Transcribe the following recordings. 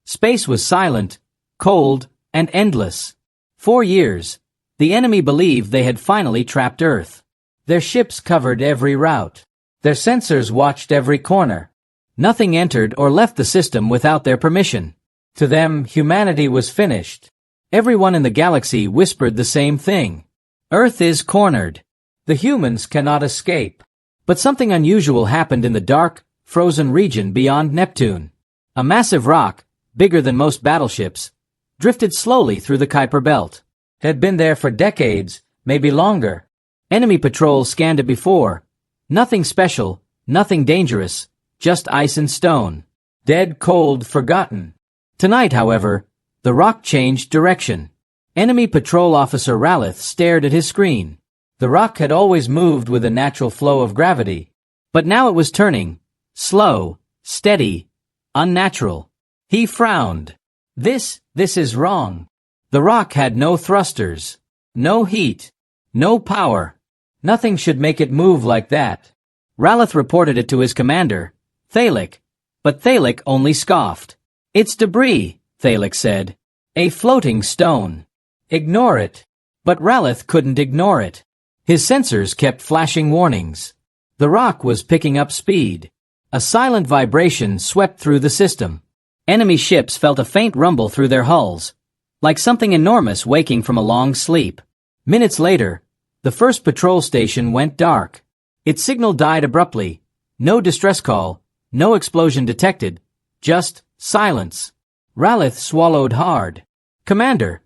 Space was silent, cold, and endless. 4 years. The enemy believed they had finally trapped Earth. Their ships covered every route. Their sensors watched every corner. Nothing entered or left the system without their permission. To them, humanity was finished. Everyone in the galaxy whispered the same thing. Earth is cornered. The humans cannot escape. But something unusual happened in the dark, frozen region beyond Neptune. A massive rock, bigger than most battleships, drifted slowly through the Kuiper Belt. It had been there for decades, maybe longer. Enemy patrols scanned it before. Nothing special, nothing dangerous, just ice and stone. Dead, cold, forgotten. Tonight, however, the rock changed direction. Enemy Patrol Officer Ralith stared at his screen. The rock had always moved with a natural flow of gravity. But now it was turning. Slow, steady, unnatural. He frowned. This is wrong. The rock had no thrusters, no heat, no power. Nothing should make it move like that. Ralith reported it to his commander, Thalik. But Thalik only scoffed. It's debris, Thalik said. A floating stone. Ignore it. But Ralith couldn't ignore it. His sensors kept flashing warnings. The rock was picking up speed. A silent vibration swept through the system. Enemy ships felt a faint rumble through their hulls, like something enormous waking from a long sleep. Minutes later, the first patrol station went dark. Its signal died abruptly. No distress call, no explosion detected, just silence. Ralith swallowed hard. Commander,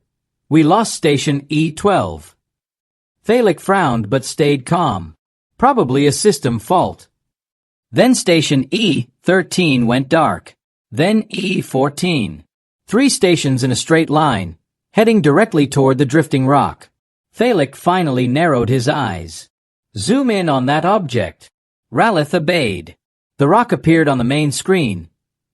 we lost station E-12. Thalik frowned but stayed calm. Probably a system fault. Then station E-13 went dark. Then E-14. 3 stations in a straight line, heading directly toward the drifting rock. Thalik finally narrowed his eyes. Zoom in on that object. Ralith obeyed. The rock appeared on the main screen,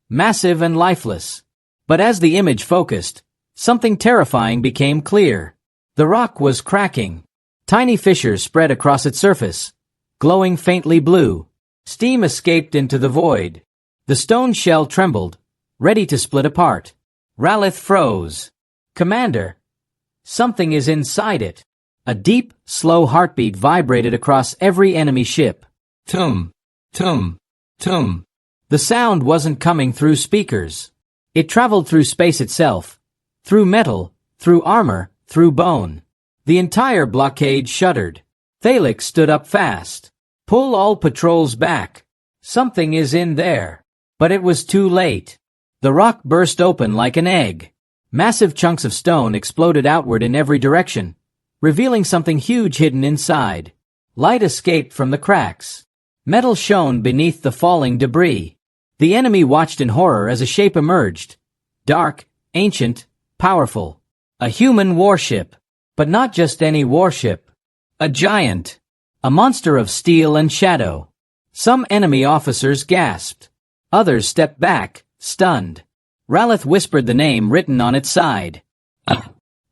massive and lifeless. But as the image focused, something terrifying became clear. The rock was cracking. Tiny fissures spread across its surface, glowing faintly blue. Steam escaped into the void. The stone shell trembled, ready to split apart. Ralith froze. Commander, something is inside it. A deep, slow heartbeat vibrated across every enemy ship. Tum, tum, tum. The sound wasn't coming through speakers. It traveled through space itself, through metal, through armor, through bone. The entire blockade shuddered. Thalik stood up fast. Pull all patrols back. Something is in there. But it was too late. The rock burst open like an egg. Massive chunks of stone exploded outward in every direction, revealing something huge hidden inside. Light escaped from the cracks. Metal shone beneath the falling debris. The enemy watched in horror as a shape emerged. Dark, ancient, powerful. A human warship. But not just any warship. A giant. A monster of steel and shadow. Some enemy officers gasped. Others stepped back, stunned. Ralith whispered the name written on its side.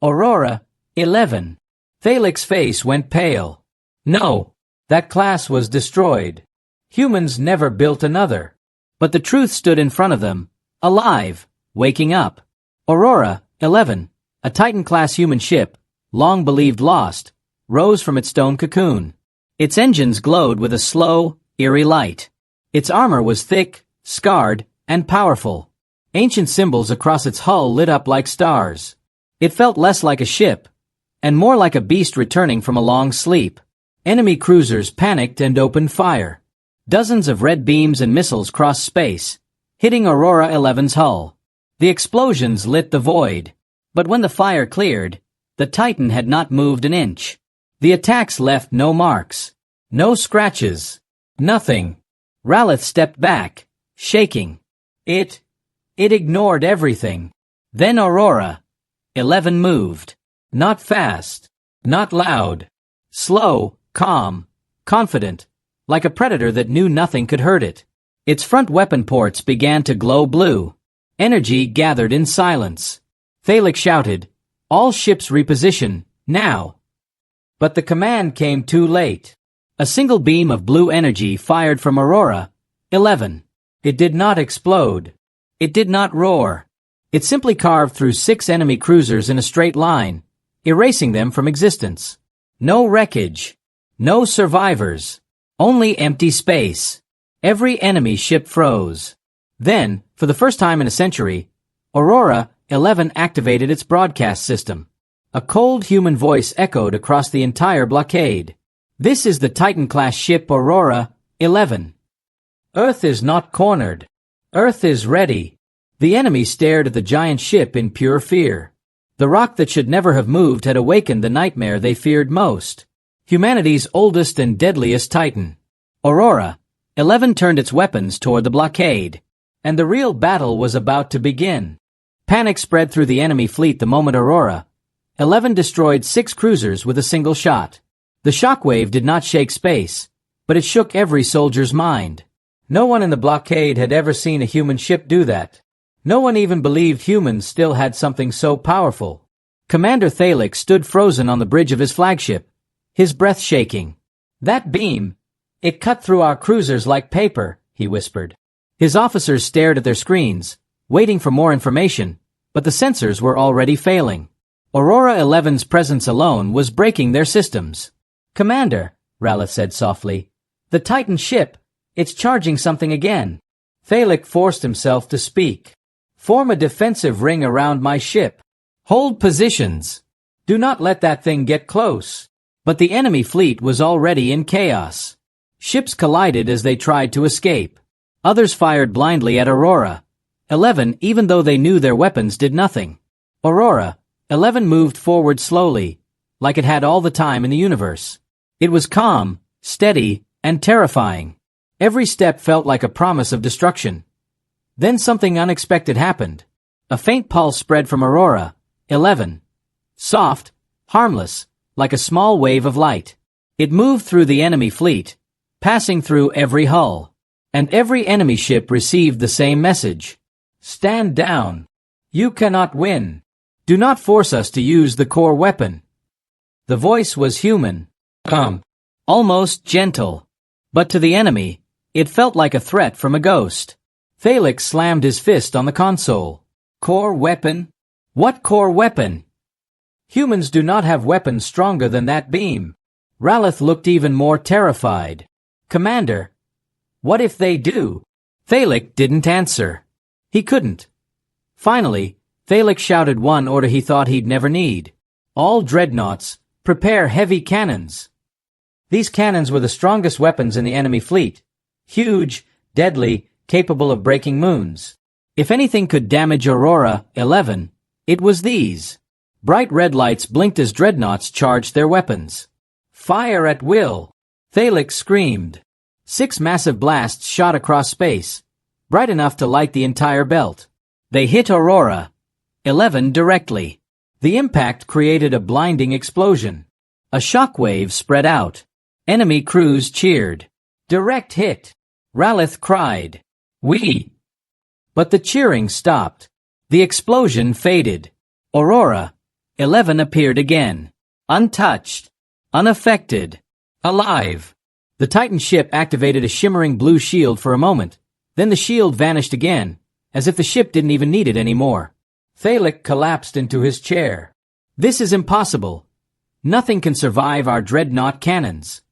Aurora, 11. Thalik's face went pale. No, that class was destroyed. Humans never built another. But the truth stood in front of them, alive, waking up. Aurora, 11, a Titan-class human ship, long believed lost, rose from its stone cocoon. Its engines glowed with a slow, eerie light. Its armor was thick, scarred, and powerful. Ancient symbols across its hull lit up like stars. It felt less like a ship, and more like a beast returning from a long sleep. Enemy cruisers panicked and opened fire. Dozens of red beams and missiles crossed space, hitting Aurora 11's hull. The explosions lit the void. But when the fire cleared, the Titan had not moved an inch. The attacks left no marks, no scratches, nothing. Ralith stepped back, shaking. It ignored everything. Then Aurora, 11 moved. Not fast, not loud. Slow, calm, confident, like a predator that knew nothing could hurt it. Its front weapon ports began to glow blue. Energy gathered in silence. Thalik shouted, "All ships reposition, now!" But the command came too late. A single beam of blue energy fired from Aurora, 11. It did not explode. It did not roar. It simply carved through 6 enemy cruisers in a straight line, erasing them from existence. No wreckage. No survivors. Only empty space. Every enemy ship froze. Then, for the first time in a century, Aurora 11 activated its broadcast system. A cold human voice echoed across the entire blockade. This is the Titan-class ship Aurora 11. Earth is not cornered. Earth is ready. The enemy stared at the giant ship in pure fear. The rock that should never have moved had awakened the nightmare they feared most. Humanity's oldest and deadliest Titan. Aurora 11 turned its weapons toward the blockade. And the real battle was about to begin. Panic spread through the enemy fleet the moment Aurora 11 destroyed 6 cruisers with a single shot. The shockwave did not shake space, but it shook every soldier's mind. No one in the blockade had ever seen a human ship do that. No one even believed humans still had something so powerful. Commander Thalik stood frozen on the bridge of his flagship, his breath shaking. That beam, it cut through our cruisers like paper, he whispered. His officers stared at their screens, waiting for more information, but the sensors were already failing. Aurora 11's presence alone was breaking their systems. Commander, Ralith said softly, the Titan ship, it's charging something again. Thalik forced himself to speak. Form a defensive ring around my ship. Hold positions. Do not let that thing get close. But the enemy fleet was already in chaos. Ships collided as they tried to escape. Others fired blindly at Aurora 11 even though they knew their weapons did nothing. Aurora 11 moved forward slowly, like it had all the time in the universe. It was calm, steady, and terrifying. Every step felt like a promise of destruction. Then something unexpected happened. A faint pulse spread from Aurora 11. Soft, harmless, like a small wave of light. It moved through the enemy fleet, passing through every hull. And every enemy ship received the same message. Stand down. You cannot win. Do not force us to use the core weapon. The voice was human. Almost gentle. But to the enemy, it felt like a threat from a ghost. Thalik slammed his fist on the console. Core weapon? What core weapon? Humans do not have weapons stronger than that beam. Ralith looked even more terrified. Commander, what if they do? Thalik didn't answer. He couldn't. Finally, Thalik shouted one order he thought he'd never need. All dreadnoughts, prepare heavy cannons. These cannons were the strongest weapons in the enemy fleet. Huge, deadly, capable of breaking moons. If anything could damage Aurora 11, it was these. Bright red lights blinked as dreadnoughts charged their weapons. Fire at will! Thalik screamed. 6 massive blasts shot across space, bright enough to light the entire belt. They hit Aurora 11 directly. The impact created a blinding explosion. A shockwave spread out. Enemy crews cheered. Direct hit! Ralith cried. We! But the cheering stopped. The explosion faded. Aurora 11 appeared again. Untouched. Unaffected. Alive. The Titan ship activated a shimmering blue shield for a moment. Then the shield vanished again, as if the ship didn't even need it anymore. Thalik collapsed into his chair. This is impossible. Nothing can survive our dreadnought cannons.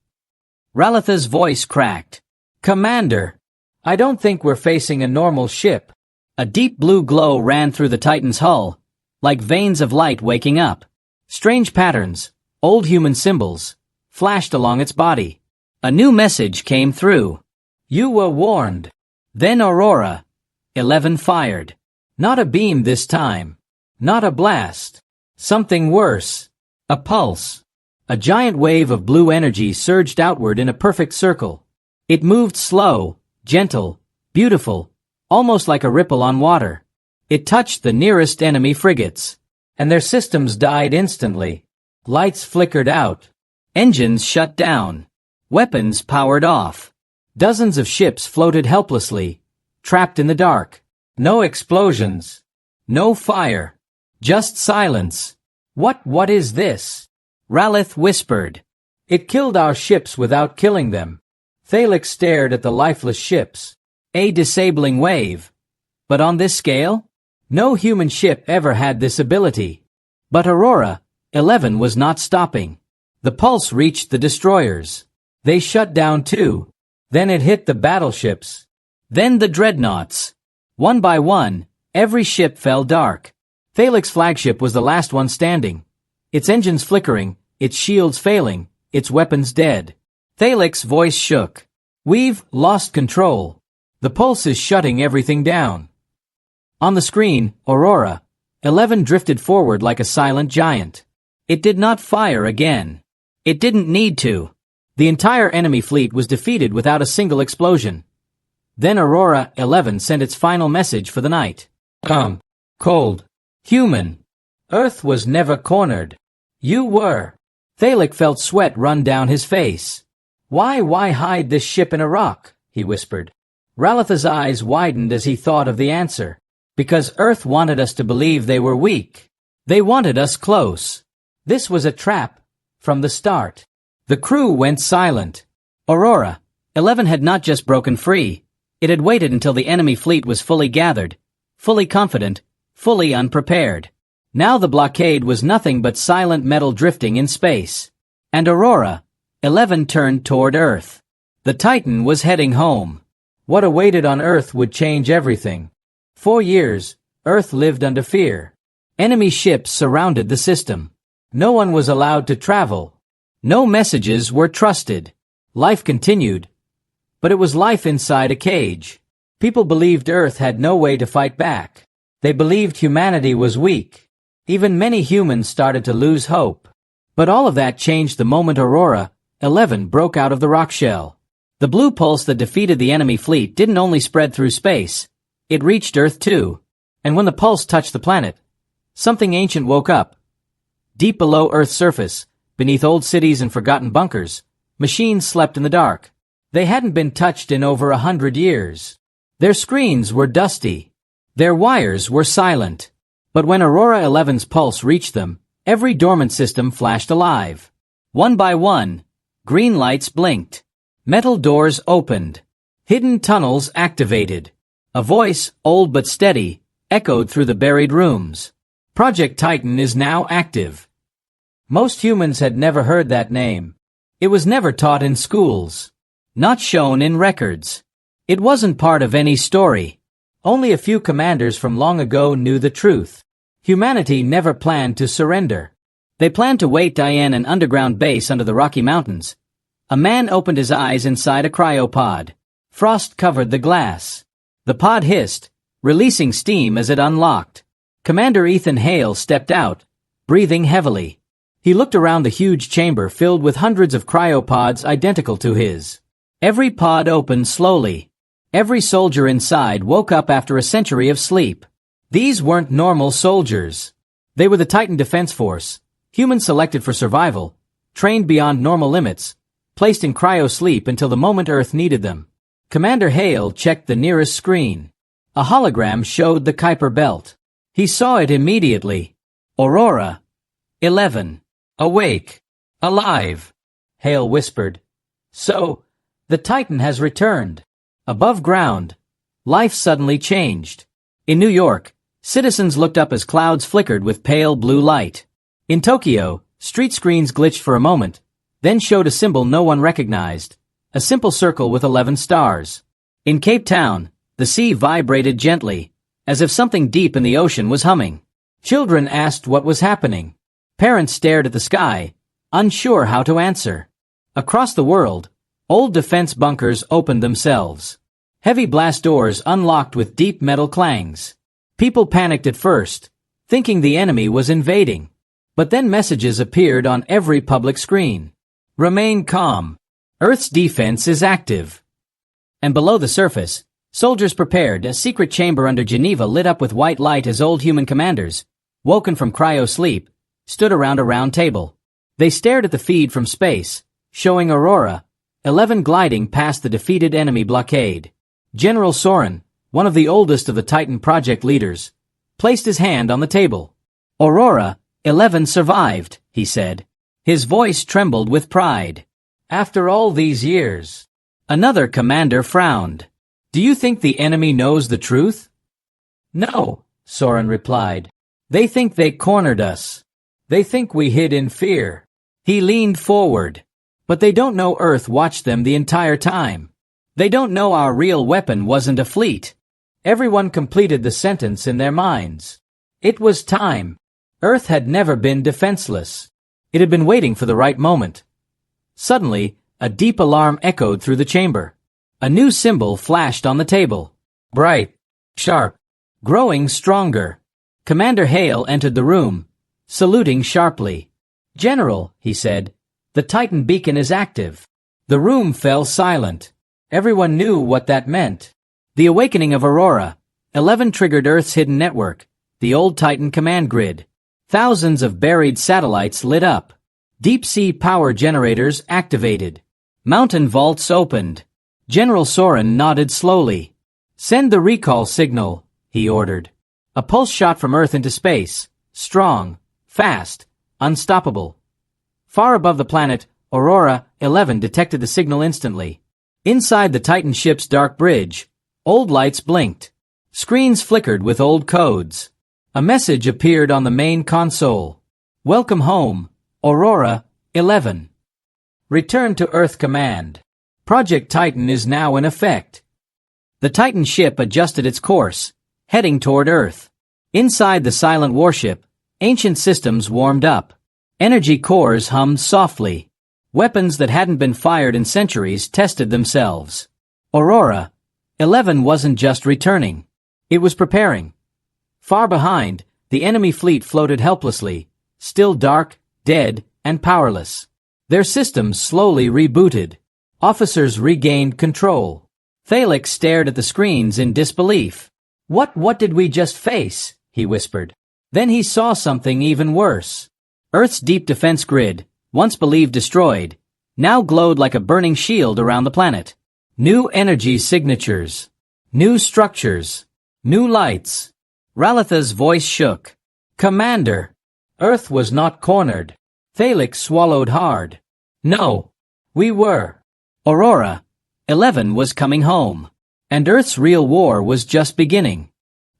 Ralitha's voice cracked. Commander, I don't think we're facing a normal ship. A deep blue glow ran through the Titan's hull, like veins of light waking up. Strange patterns, old human symbols, flashed along its body. A new message came through. You were warned. Then Aurora 11 fired. Not a beam this time. Not a blast. Something worse. A pulse. A giant wave of blue energy surged outward in a perfect circle. It moved slow, gentle, beautiful, almost like a ripple on water. It touched the nearest enemy frigates, and their systems died instantly. Lights flickered out. Engines shut down. Weapons powered off. Dozens of ships floated helplessly, trapped in the dark. No explosions. No fire. Just silence. What is this? Ralith whispered. It killed our ships without killing them. Thalik stared at the lifeless ships. A disabling wave. But on this scale? No human ship ever had this ability. But Aurora 11 was not stopping. The pulse reached the destroyers. They shut down too. Then it hit the battleships. Then the dreadnoughts. One by one, every ship fell dark. Thalic's flagship was the last one standing. Its engines flickering, its shields failing, its weapons dead. Thalic's voice shook. We've lost control. The pulse is shutting everything down. On the screen, Aurora 11 drifted forward like a silent giant. It did not fire again. It didn't need to. The entire enemy fleet was defeated without a single explosion. Then Aurora 11 sent its final message for the night. Cold. Human. Earth was never cornered. You were. Thalic felt sweat run down his face. Why hide this ship in a rock? He whispered. Ralitha's eyes widened as he thought of the answer. Because Earth wanted us to believe they were weak. They wanted us close. This was a trap. From the start. The crew went silent. Aurora 11 had not just broken free. It had waited until the enemy fleet was fully gathered, fully confident, fully unprepared. Now the blockade was nothing but silent metal drifting in space. And Aurora 11 turned toward Earth. The Titan was heading home. What awaited on Earth would change everything. 4 years, Earth lived under fear. Enemy ships surrounded the system. No one was allowed to travel. No messages were trusted. Life continued. But it was life inside a cage. People believed Earth had no way to fight back. They believed humanity was weak. Even many humans started to lose hope. But all of that changed the moment Aurora 11 broke out of the rock shell. The blue pulse that defeated the enemy fleet didn't only spread through space. It reached Earth too. And when the pulse touched the planet, something ancient woke up. Deep below Earth's surface, beneath old cities and forgotten bunkers, machines slept in the dark. They hadn't been touched in over 100 years. Their screens were dusty. Their wires were silent. But when Aurora 11's pulse reached them, every dormant system flashed alive. One by one, green lights blinked. Metal doors opened. Hidden tunnels activated. A voice, old but steady, echoed through the buried rooms. Project Titan is now active. Most humans had never heard that name. It was never taught in schools. Not shown in records. It wasn't part of any story. Only a few commanders from long ago knew the truth. Humanity never planned to surrender. They planned to wait in an underground base under the Rocky Mountains. A man opened his eyes inside a cryopod. Frost covered the glass. The pod hissed, releasing steam as it unlocked. Commander Ethan Hale stepped out, breathing heavily. He looked around the huge chamber filled with hundreds of cryopods identical to his. Every pod opened slowly. Every soldier inside woke up after a century of sleep. These weren't normal soldiers. They were the Titan Defense Force, humans selected for survival, trained beyond normal limits, placed in cryo-sleep until the moment Earth needed them. Commander Hale checked the nearest screen. A hologram showed the Kuiper belt. He saw it immediately. Aurora 11. Awake. Alive. Hale whispered. So, the Titan has returned. Above ground, life suddenly changed. In New York, citizens looked up as clouds flickered with pale blue light. In Tokyo, street screens glitched for a moment, then showed a symbol no one recognized, a simple circle with 11 stars. In Cape Town, the sea vibrated gently, as if something deep in the ocean was humming. Children asked what was happening. Parents stared at the sky, unsure how to answer. Across the world, old defense bunkers opened themselves. Heavy blast doors unlocked with deep metal clangs. People panicked at first, thinking the enemy was invading. But then messages appeared on every public screen. Remain calm. Earth's defense is active. And below the surface, soldiers prepared. A secret chamber under Geneva lit up with white light as old human commanders, woken from cryo-sleep, stood around a round table. They stared at the feed from space, showing Aurora 11 gliding past the defeated enemy blockade. General Soren, one of the oldest of the Titan project leaders, placed his hand on the table. Aurora 11 survived, he said. His voice trembled with pride. After all these years. Another commander frowned. Do you think the enemy knows the truth? No, Soren replied. They think they cornered us. They think we hid in fear. He leaned forward. But they don't know Earth watched them the entire time. They don't know our real weapon wasn't a fleet. Everyone completed the sentence in their minds. It was time. Earth had never been defenseless. It had been waiting for the right moment. Suddenly, a deep alarm echoed through the chamber. A new symbol flashed on the table. Bright. Sharp. Growing stronger. Commander Hale entered the room, saluting sharply. General, he said, the Titan beacon is active. The room fell silent. Everyone knew what that meant. The awakening of Aurora. 11 triggered Earth's hidden network, the old Titan command grid. Thousands of buried satellites lit up. Deep-sea power generators activated. Mountain vaults opened. General Soren nodded slowly. Send the recall signal, he ordered. A pulse shot from Earth into space. Strong, fast, unstoppable. Far above the planet, Aurora 11 detected the signal instantly. Inside the Titan ship's dark bridge, old lights blinked. Screens flickered with old codes. A message appeared on the main console. Welcome home, Aurora 11. Return to Earth Command. Project Titan is now in effect. The Titan ship adjusted its course, heading toward Earth. Inside the silent warship, ancient systems warmed up. Energy cores hummed softly. Weapons that hadn't been fired in centuries tested themselves. Aurora 11 wasn't just returning. It was preparing. Far behind, the enemy fleet floated helplessly, still dark, dead, and powerless. Their systems slowly rebooted. Officers regained control. Thalix stared at the screens in disbelief. What did we just face? He whispered. Then he saw something even worse. Earth's deep defense grid, once believed destroyed, now glowed like a burning shield around the planet. New energy signatures. New structures. New lights. Ralitha's voice shook. Commander! Earth was not cornered. Thalix swallowed hard. No. We were. Aurora 11 was coming home. And Earth's real war was just beginning.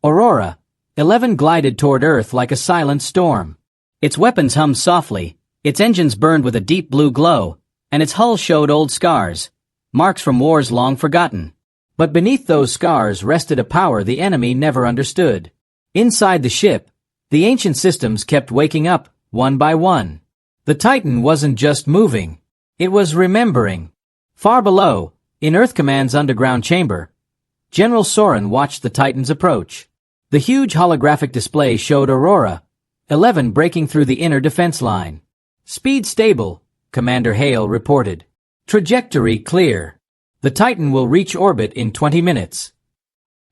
Aurora 11 glided toward Earth like a silent storm. Its weapons hummed softly, its engines burned with a deep blue glow, and its hull showed old scars, marks from wars long forgotten. But beneath those scars rested a power the enemy never understood. Inside the ship, the ancient systems kept waking up, one by one. The Titan wasn't just moving. It was remembering. Far below, in Earth Command's underground chamber, General Soren watched the Titan's approach. The huge holographic display showed Aurora 11 breaking through the inner defense line. Speed stable, Commander Hale reported. Trajectory clear. The Titan will reach orbit in 20 minutes.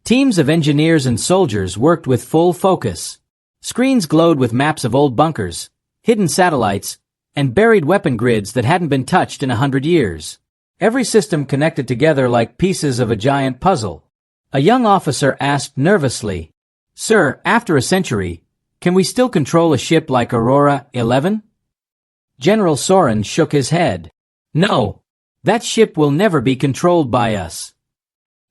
Teams of engineers and soldiers worked with full focus. Screens glowed with maps of old bunkers, hidden satellites, and buried weapon grids that hadn't been touched in 100 years. Every system connected together like pieces of a giant puzzle. A young officer asked nervously, Sir, after a century, can we still control a ship like Aurora 11? General Soren shook his head. No. That ship will never be controlled by us.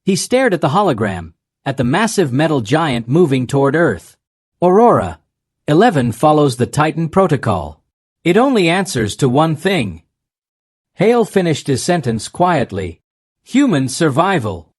He stared at the hologram, at the massive metal giant moving toward Earth. Aurora 11 follows the Titan protocol. It only answers to one thing. Hale finished his sentence quietly. Human survival.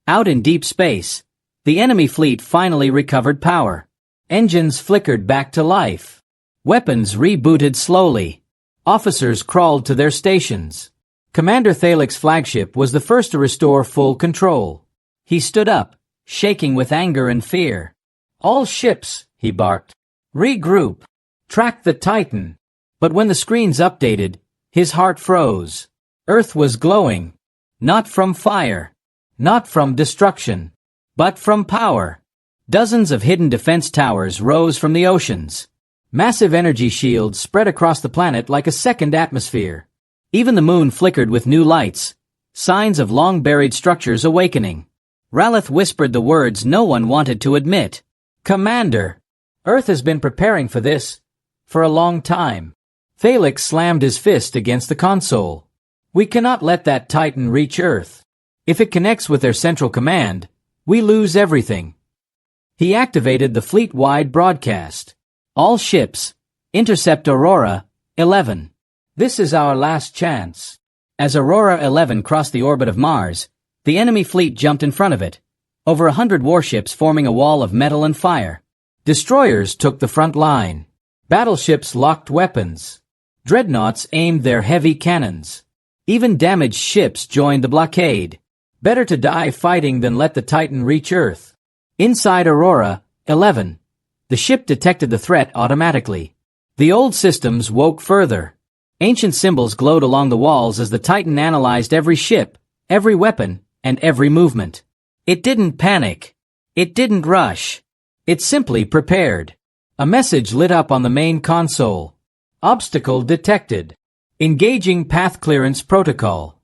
Out in deep space, the enemy fleet finally recovered power. Engines flickered back to life. Weapons rebooted slowly. Officers crawled to their stations. Commander Thalix's flagship was the first to restore full control. He stood up, shaking with anger and fear. All ships, he barked. Regroup. Track the Titan. But when the screens updated, his heart froze. Earth was glowing. Not from fire. Not from destruction. But from power. Dozens of hidden defense towers rose from the oceans. Massive energy shields spread across the planet like a second atmosphere. Even the moon flickered with new lights, signs of long-buried structures awakening. Ralith whispered the words no one wanted to admit. Commander, Earth has been preparing for this for a long time. Thalix slammed his fist against the console. We cannot let that Titan reach Earth. If it connects with their central command, we lose everything. He activated the fleet-wide broadcast. All ships, intercept Aurora 11. This is our last chance. As Aurora 11 crossed the orbit of Mars, the enemy fleet jumped in front of it, over 100 warships forming a wall of metal and fire. Destroyers took the front line. Battleships locked weapons. Dreadnoughts aimed their heavy cannons. Even damaged ships joined the blockade. Better to die fighting than let the Titan reach Earth. Inside Aurora 11, the ship detected the threat automatically. The old systems woke further. Ancient symbols glowed along the walls as the Titan analyzed every ship, every weapon, and every movement. It didn't panic. It didn't rush. It simply prepared. A message lit up on the main console. Obstacle detected. Engaging path clearance protocol.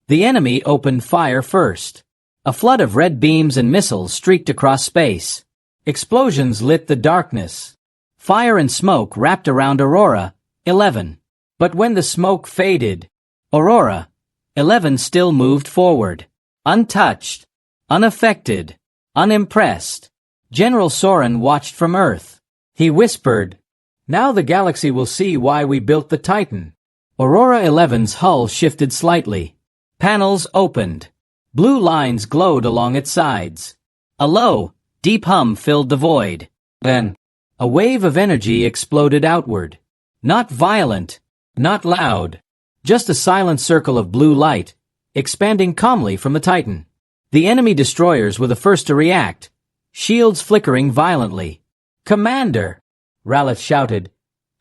The enemy opened fire first. A flood of red beams and missiles streaked across space. Explosions lit the darkness. Fire and smoke wrapped around Aurora 11. But when the smoke faded, Aurora 11 still moved forward. Untouched, unaffected, unimpressed. General Soren watched from Earth. He whispered, "Now the galaxy will see why we built the Titan." Aurora 11's hull shifted slightly. Panels opened. Blue lines glowed along its sides. A low, deep hum filled the void. Then, a wave of energy exploded outward. Not violent, not loud. Just a silent circle of blue light, expanding calmly from the Titan. The enemy destroyers were the first to react, shields flickering violently. "Commander!" Ralith shouted.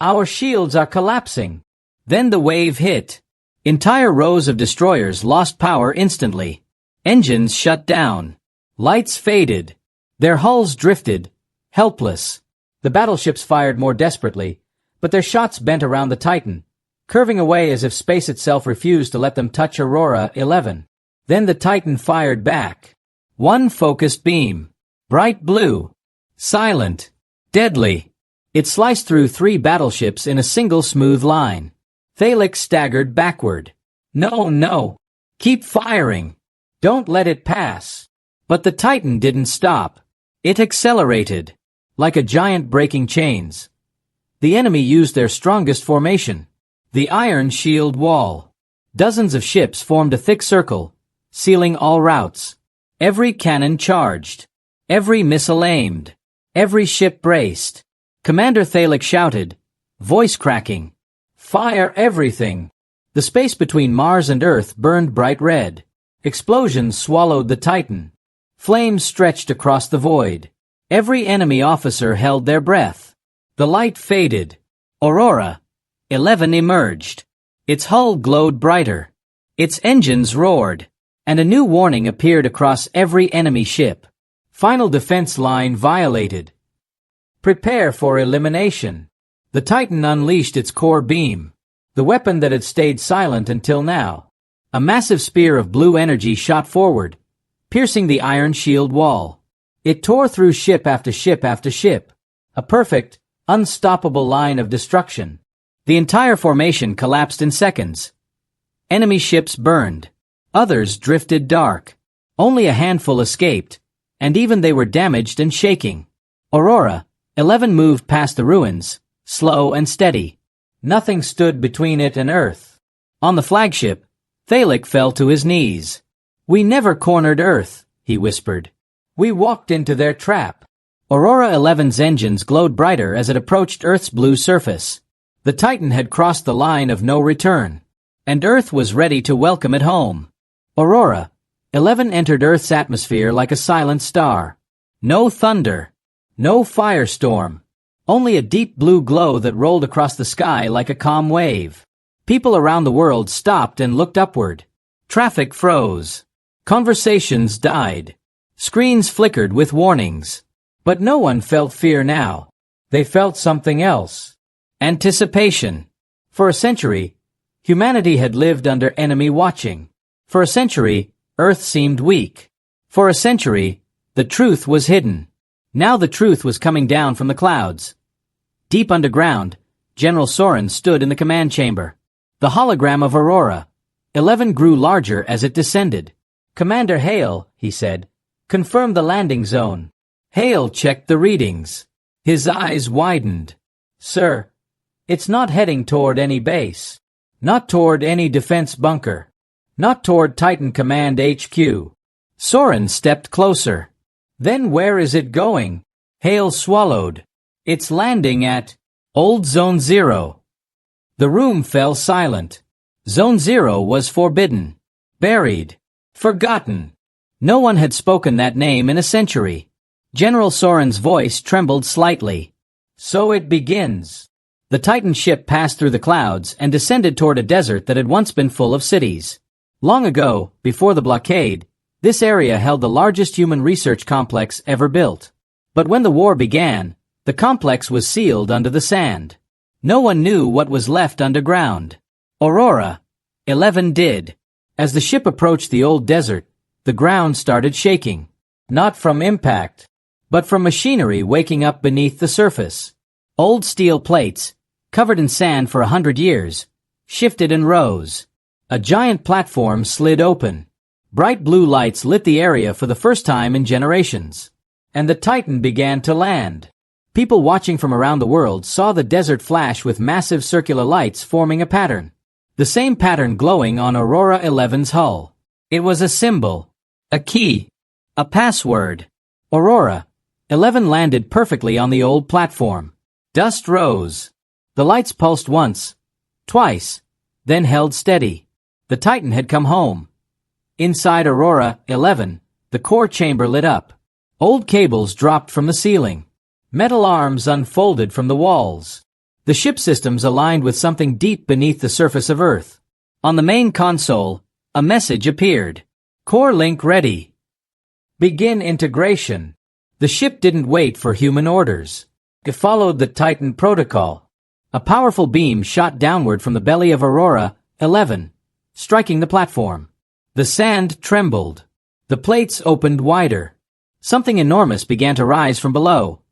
"Our shields are collapsing." Then the wave hit. Entire rows of destroyers lost power instantly. Engines shut down. Lights faded. Their hulls drifted, helpless. The battleships fired more desperately, but their shots bent around the Titan, curving away as if space itself refused to let them touch Aurora 11. Then the Titan fired back. One focused beam. Bright blue. Silent. Deadly. It sliced through 3 battleships in a single smooth line. Thalik staggered backward. No. Keep firing. Don't let it pass." But the Titan didn't stop. It accelerated. Like a giant breaking chains. The enemy used their strongest formation. The Iron Shield Wall. Dozens of ships formed a thick circle, sealing all routes. Every cannon charged. Every missile aimed. Every ship braced. Commander Thalik shouted, voice cracking, "Fire everything!" The space between Mars and Earth burned bright red. Explosions swallowed the Titan. Flames stretched across the void. Every enemy officer held their breath. The light faded. Aurora 11 emerged. Its hull glowed brighter. Its engines roared. And a new warning appeared across every enemy ship. Final defense line violated. Prepare for elimination. The Titan unleashed its core beam. The weapon that had stayed silent until now. A massive spear of blue energy shot forward, piercing the iron shield wall. It tore through ship after ship after ship. A perfect, unstoppable line of destruction. The entire formation collapsed in seconds. Enemy ships burned. Others drifted dark. Only a handful escaped, and even they were damaged and shaking. Aurora 11 moved past the ruins, slow and steady. Nothing stood between it and Earth. On the flagship, Thalik fell to his knees. "We never cornered Earth," he whispered. "We walked into their trap." Aurora 11's engines glowed brighter as it approached Earth's blue surface. The Titan had crossed the line of no return, and Earth was ready to welcome it home. Aurora 11 entered Earth's atmosphere like a silent star. No thunder, no firestorm, only a deep blue glow that rolled across the sky like a calm wave. People around the world stopped and looked upward. Traffic froze. Conversations died. Screens flickered with warnings. But no one felt fear now. They felt something else. Anticipation. For a century, humanity had lived under enemy watching. For a century, Earth seemed weak. For a century, the truth was hidden. Now the truth was coming down from the clouds. Deep underground, General Soren stood in the command chamber. The hologram of Aurora 11 grew larger as it descended. "Commander Hale," he said, "confirm the landing zone." Hale checked the readings. His eyes widened. Sir, it's not heading toward any base. Not toward any defense bunker. Not toward Titan Command HQ. Soren stepped closer. Then where is it going? Hale swallowed. It's landing at Old Zone Zero. The room fell silent. Zone Zero was forbidden. Buried. Forgotten. No one had spoken that name in a century. General Soren's voice trembled slightly. So it begins. The Titan ship passed through the clouds and descended toward a desert that had once been full of cities. Long ago, before the blockade, this area held the largest human research complex ever built. But when the war began, the complex was sealed under the sand. No one knew what was left underground. Aurora 11 did. As the ship approached the old desert, the ground started shaking. Not from impact, but from machinery waking up beneath the surface. Old steel plates, covered in sand for 100 years, shifted and rose. A giant platform slid open. Bright blue lights lit the area for the first time in generations. And the Titan began to land. People watching from around the world saw the desert flash with massive circular lights forming a pattern. The same pattern glowing on Aurora 11's hull. It was a symbol, a key, a password. Aurora 11 landed perfectly on the old platform. Dust rose. The lights pulsed once, twice, then held steady. The Titan had come home. Inside Aurora 11, the core chamber lit up. Old cables dropped from the ceiling. Metal arms unfolded from the walls. The ship systems aligned with something deep beneath the surface of Earth. On the main console, a message appeared. Core link ready. Begin integration. The ship didn't wait for human orders. It followed the Titan protocol. A powerful beam shot downward from the belly of Aurora 11, striking the platform. The sand trembled. The plates opened wider. Something enormous began to rise from below.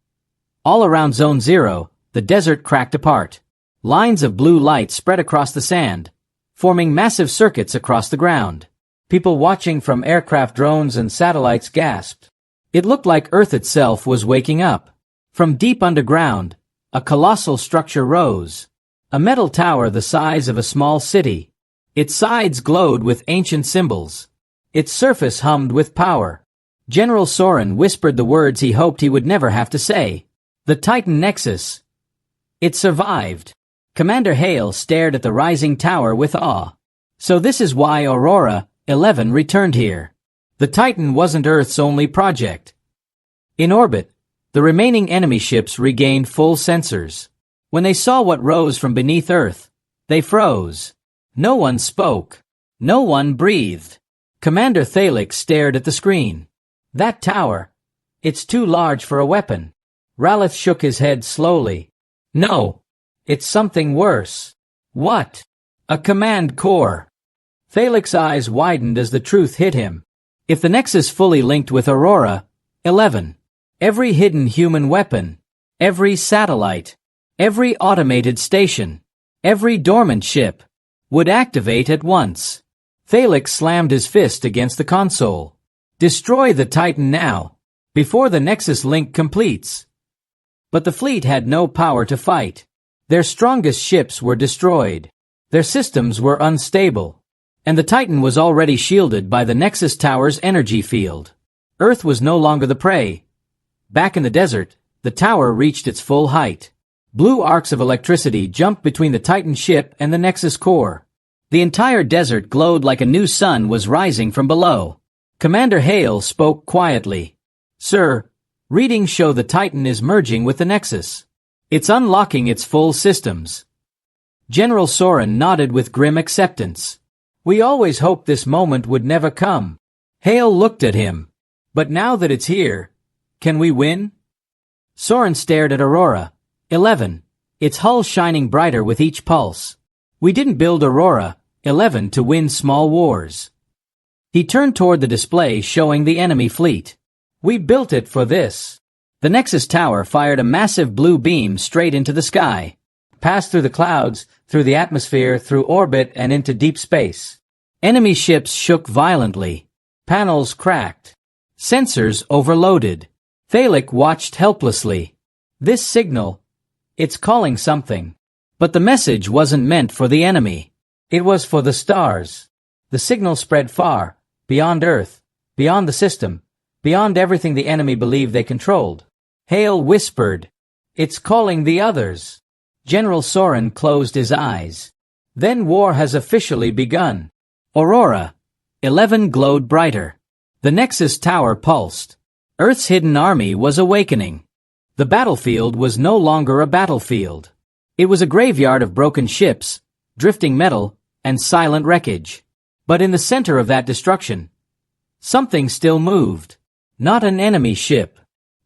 All around Zone Zero, the desert cracked apart. Lines of blue light spread across the sand, forming massive circuits across the ground. People watching from aircraft, drones, and satellites gasped. It looked like Earth itself was waking up. From deep underground, a colossal structure rose. A metal tower the size of a small city. Its sides glowed with ancient symbols. Its surface hummed with power. General Soren whispered the words he hoped he would never have to say. The Titan Nexus. It survived. Commander Hale stared at the rising tower with awe. So this is why Aurora 11 returned here. The Titan wasn't Earth's only project. In orbit, the remaining enemy ships regained full sensors. When they saw what rose from beneath Earth, they froze. No one spoke. No one breathed. Commander Thalik stared at the screen. That tower. It's too large for a weapon. Ralith shook his head slowly. No. It's something worse. What? A command core. Thalik's eyes widened as the truth hit him. If the Nexus fully linked with Aurora 11, every hidden human weapon, every satellite, every automated station, every dormant ship, would activate at once. Thalik slammed his fist against the console. Destroy the Titan now, before the Nexus link completes. But the fleet had no power to fight. Their strongest ships were destroyed. Their systems were unstable. And the Titan was already shielded by the Nexus tower's energy field. Earth was no longer the prey. Back in the desert, the tower reached its full height. Blue arcs of electricity jumped between the Titan ship and the Nexus core. The entire desert glowed like a new sun was rising from below. Commander Hale spoke quietly. Sir, readings show the Titan is merging with the Nexus. It's unlocking its full systems. General Soren nodded with grim acceptance. We always hoped this moment would never come. Hale looked at him. But now that it's here, can we win? Soren stared at Aurora 11, its hull shining brighter with each pulse. We didn't build Aurora 11 to win small wars. He turned toward the display showing the enemy fleet. We built it for this. The Nexus tower fired a massive blue beam straight into the sky, passed through the clouds, through the atmosphere, through orbit, and into deep space. Enemy ships shook violently. Panels cracked. Sensors overloaded. Thalik watched helplessly. This signal, it's calling something. But the message wasn't meant for the enemy. It was for the stars. The signal spread far, beyond Earth, beyond the system, beyond everything the enemy believed they controlled. Hale whispered, "It's calling the others." General Soren closed his eyes. Then war has officially begun. Aurora 11 glowed brighter. The Nexus Tower pulsed. Earth's hidden army was awakening. The battlefield was no longer a battlefield. It was a graveyard of broken ships, drifting metal, and silent wreckage. But in the center of that destruction, something still moved. Not an enemy ship.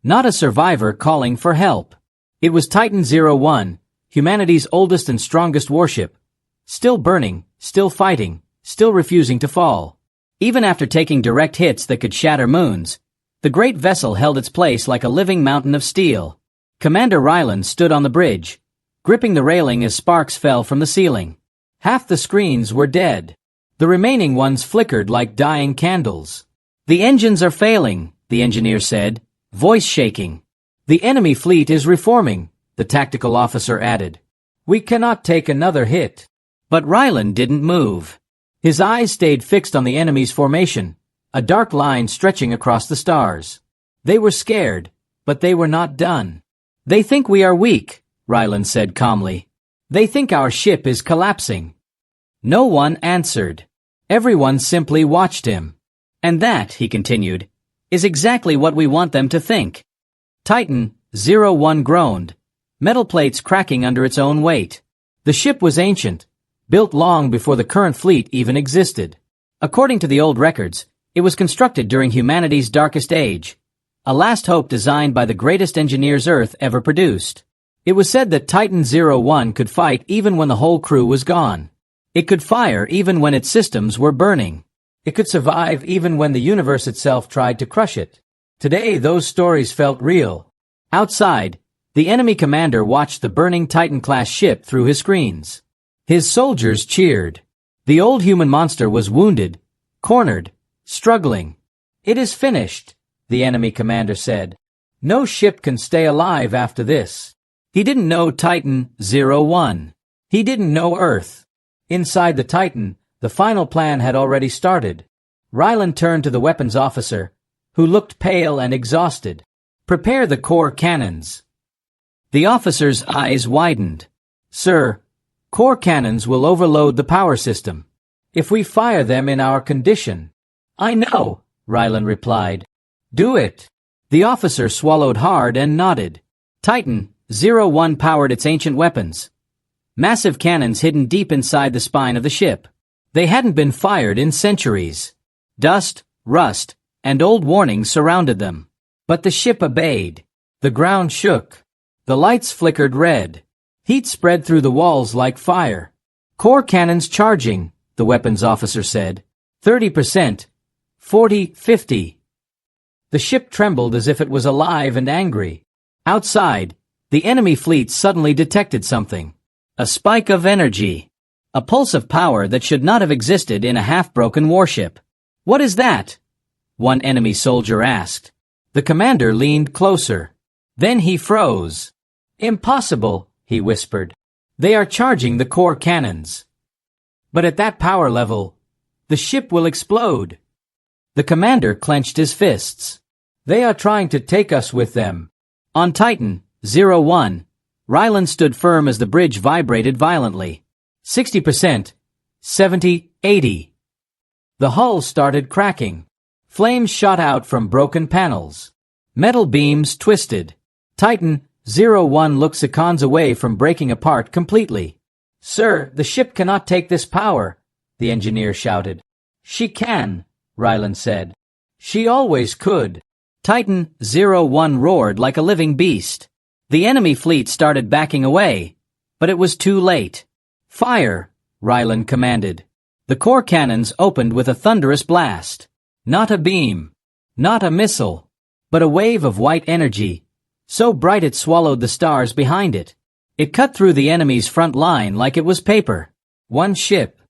Not a survivor calling for help. It was Titan 01, humanity's oldest and strongest warship. Still burning, still fighting, still refusing to fall. Even after taking direct hits that could shatter moons, the great vessel held its place like a living mountain of steel. Commander Ryland stood on the bridge, gripping the railing as sparks fell from the ceiling. Half the screens were dead. The remaining ones flickered like dying candles. "The engines are failing," the engineer said, voice shaking. "The enemy fleet is reforming," the tactical officer added. "We cannot take another hit." But Ryland didn't move. His eyes stayed fixed on the enemy's formation, a dark line stretching across the stars. They were scared, but they were not done. "They think we are weak," Ryland said calmly. "They think our ship is collapsing." No one answered. Everyone simply watched him. "And that," he continued, "is exactly what we want them to think." Titan 01 groaned, metal plates cracking under its own weight. The ship was ancient, built long before the current fleet even existed. According to the old records, it was constructed during humanity's darkest age, a last hope designed by the greatest engineers Earth ever produced. It was said that Titan 01 could fight even when the whole crew was gone. It could fire even when its systems were burning. It could survive even when the universe itself tried to crush it. Today, those stories felt real. Outside, the enemy commander watched the burning Titan-class ship through his screens. His soldiers cheered. The old human monster was wounded, cornered, struggling. "It is finished," the enemy commander said. "No ship can stay alive after this." He didn't know Titan 01. He didn't know Earth. Inside the Titan, the final plan had already started. Ryland turned to the weapons officer, who looked pale and exhausted. "Prepare the core cannons." The officer's eyes widened. "Sir, core cannons will overload the power system. If we fire them in our condition." "I know," Ryland replied. "Do it." The officer swallowed hard and nodded. Titan 01 powered its ancient weapons. Massive cannons hidden deep inside the spine of the ship. They hadn't been fired in centuries. Dust, rust, and old warnings surrounded them. But the ship obeyed. The ground shook. The lights flickered red. Heat spread through the walls like fire. "Core cannons charging," the weapons officer said. 30%. 40, 50. The ship trembled as if it was alive and angry. Outside, the enemy fleet suddenly detected something. A spike of energy. A pulse of power that should not have existed in a half-broken warship. "What is that?" one enemy soldier asked. The commander leaned closer. Then he froze. "Impossible," he whispered. "They are charging the core cannons. But at that power level, the ship will explode." The commander clenched his fists. "They are trying to take us with them." On Titan 01, Ryland stood firm as the bridge vibrated violently. 60%, 70, 80. The hull started cracking. Flames shot out from broken panels. Metal beams twisted. Titan 01 looked seconds away from breaking apart completely. "Sir, the ship cannot take this power," the engineer shouted. "She can," Ryland said. "She always could." Titan 01 roared like a living beast. The enemy fleet started backing away, but it was too late. "Fire," Ryland commanded. The core cannons opened with a thunderous blast. Not a beam, not a missile, but a wave of white energy, so bright it swallowed the stars behind it. It cut through the enemy's front line like it was paper. One ship.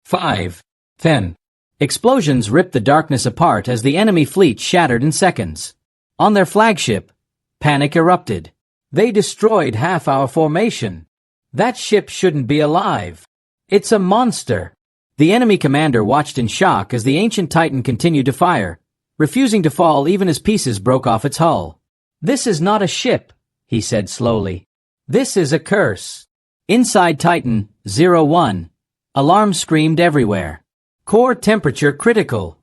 5, 10. Explosions ripped the darkness apart as the enemy fleet shattered in seconds. On their flagship, panic erupted. They destroyed half our formation. That ship shouldn't be alive. It's a monster. The enemy commander watched in shock as the ancient Titan continued to fire, refusing to fall even as pieces broke off its hull. "This is not a ship," he said slowly. "This is a curse." Inside Titan 01, alarms screamed everywhere. Core temperature critical.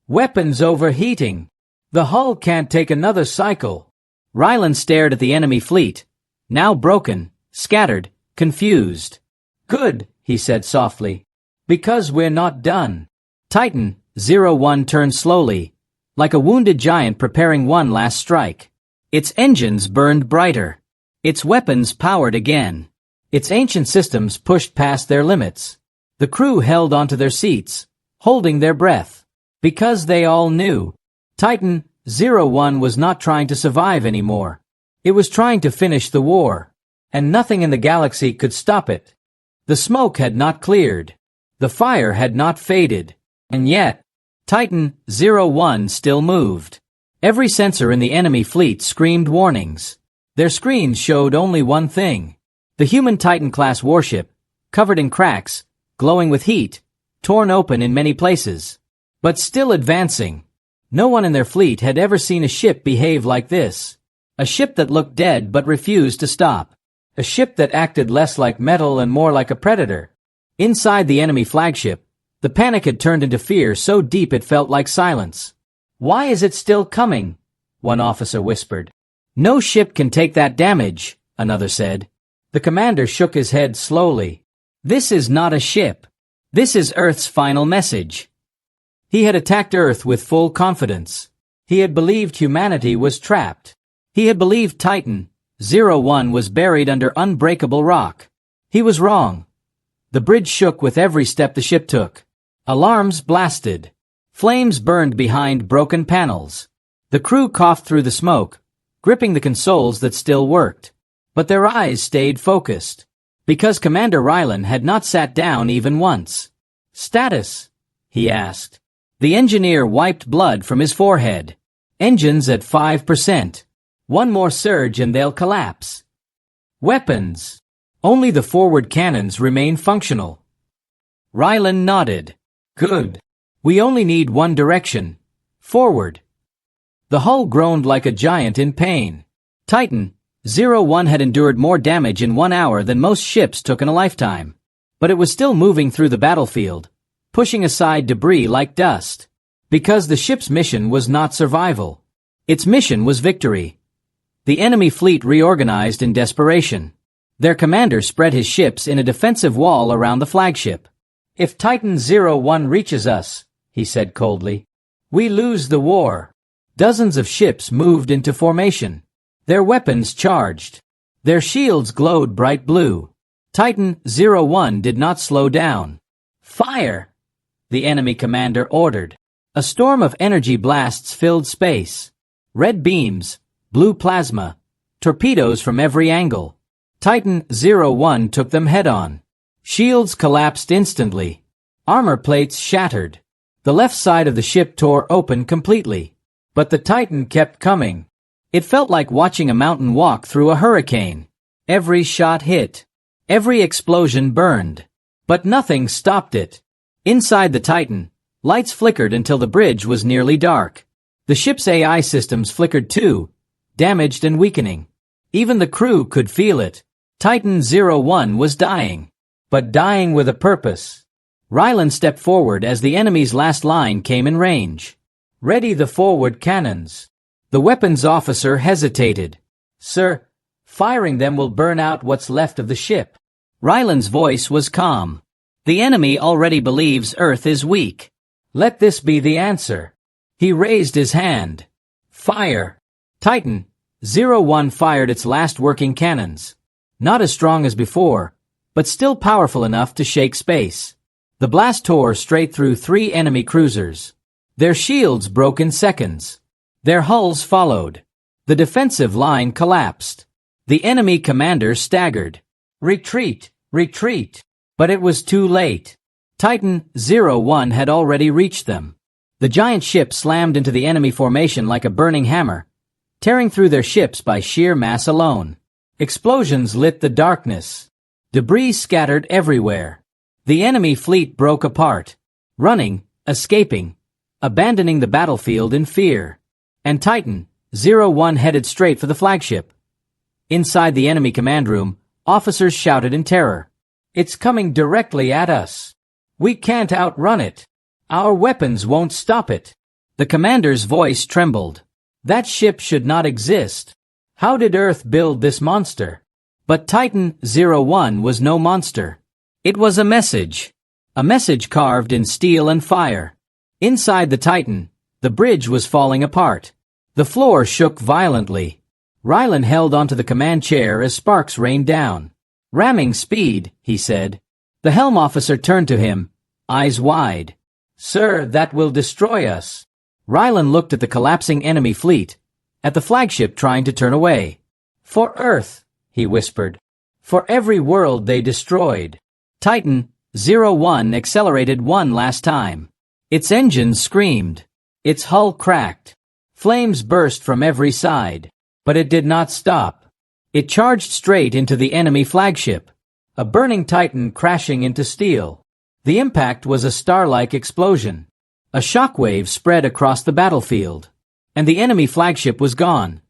Weapons overheating. The hull can't take another cycle. Ryland stared at the enemy fleet, now broken, scattered, confused. "Good," he said softly. "Because we're not done." Titan 01 turned slowly, like a wounded giant preparing one last strike. Its engines burned brighter. Its weapons powered again. Its ancient systems pushed past their limits. The crew held onto their seats, holding their breath. Because they all knew. Titan 01 was not trying to survive anymore. It was trying to finish the war. And nothing in the galaxy could stop it. The smoke had not cleared. The fire had not faded. And yet, Titan 01 still moved. Every sensor in the enemy fleet screamed warnings. Their screens showed only one thing. The human Titan-class warship, covered in cracks, glowing with heat, torn open in many places. But still advancing. No one in their fleet had ever seen a ship behave like this. A ship that looked dead but refused to stop. A ship that acted less like metal and more like a predator. Inside the enemy flagship, the panic had turned into fear so deep it felt like silence. "Why is it still coming?" one officer whispered. "No ship can take that damage," another said. The commander shook his head slowly. "This is not a ship. This is Earth's final message." He had attacked Earth with full confidence. He had believed humanity was trapped. He had believed Titan 01 was buried under unbreakable rock. He was wrong. The bridge shook with every step the ship took. Alarms blasted. Flames burned behind broken panels. The crew coughed through the smoke, gripping the consoles that still worked. But their eyes stayed focused. Because Commander Rylan had not sat down even once. "Status?" he asked. The engineer wiped blood from his forehead. "Engines at 5%. One more surge and they'll collapse." "Weapons?" "Only the forward cannons remain functional." Rylan nodded. "Good. We only need one direction. Forward." The hull groaned like a giant in pain. Titan 01 had endured more damage in 1 hour than most ships took in a lifetime. But it was still moving through the battlefield, pushing aside debris like dust. Because the ship's mission was not survival. Its mission was victory. The enemy fleet reorganized in desperation. Their commander spread his ships in a defensive wall around the flagship. "If Titan 01 reaches us," he said coldly, "we lose the war." Dozens of ships moved into formation. Their weapons charged. Their shields glowed bright blue. Titan 01 did not slow down. "Fire!" the enemy commander ordered. A storm of energy blasts filled space. Red beams, blue plasma, torpedoes from every angle. Titan 01 took them head-on. Shields collapsed instantly. Armor plates shattered. The left side of the ship tore open completely. But the Titan kept coming. It felt like watching a mountain walk through a hurricane. Every shot hit. Every explosion burned. But nothing stopped it. Inside the Titan, lights flickered until the bridge was nearly dark. The ship's AI systems flickered too, damaged and weakening. Even the crew could feel it. Titan 01 was dying. But dying with a purpose. Rylan stepped forward as the enemy's last line came in range. "Ready the forward cannons." The weapons officer hesitated. "Sir, firing them will burn out what's left of the ship." Rylan's voice was calm. "The enemy already believes Earth is weak. Let this be the answer." He raised his hand. "Fire." Titan 01 fired its last working cannons. Not as strong as before, but still powerful enough to shake space. The blast tore straight through 3 enemy cruisers. Their shields broke in seconds. Their hulls followed. The defensive line collapsed. The enemy commander staggered. "Retreat! Retreat!" But it was too late. Titan 01 had already reached them. The giant ship slammed into the enemy formation like a burning hammer, tearing through their ships by sheer mass alone. Explosions lit the darkness. Debris scattered everywhere. The enemy fleet broke apart, running, escaping, abandoning the battlefield in fear. And Titan 01 headed straight for the flagship. Inside the enemy command room, officers shouted in terror. "It's coming directly at us. We can't outrun it. Our weapons won't stop it." The commander's voice trembled. That ship should not exist. How did Earth build this monster? But Titan 01 was no monster. It was a message carved in steel and fire. Inside the Titan, the bridge was falling apart. The floor shook violently. Rylan held onto the command chair as sparks rained down. "Ramming speed," he said. The helm officer turned to him, eyes wide. "Sir, that will destroy us." Rylan looked at the collapsing enemy fleet, at the flagship trying to turn away. "For Earth," he whispered. "For every world they destroyed." Titan 01 accelerated one last time. Its engines screamed. Its hull cracked. Flames burst from every side. But it did not stop. It charged straight into the enemy flagship, a burning Titan crashing into steel. The impact was a star-like explosion. A shockwave spread across the battlefield, and the enemy flagship was gone.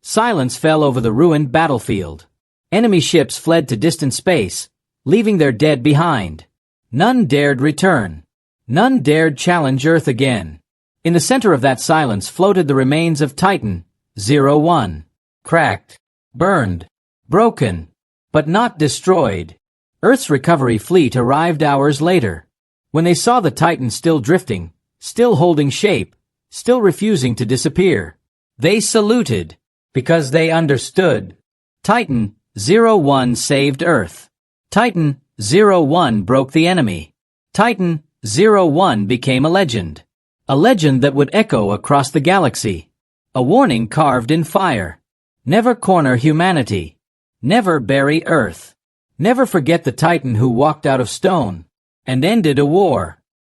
Silence fell over the ruined battlefield. Enemy ships fled to distant space, leaving their dead behind. None dared return. None dared challenge Earth again. In the center of that silence floated the remains of Titan 01. Cracked, burned, broken, but not destroyed. Earth's recovery fleet arrived hours later. When they saw the Titan still drifting, still holding shape, still refusing to disappear, they saluted, because they understood. Titan 01 saved Earth. Titan 01 broke the enemy. Titan 01 became a legend that would echo across the galaxy. A warning carved in fire. Never corner humanity. Never bury Earth. Never forget the Titan who walked out of stone and ended a war.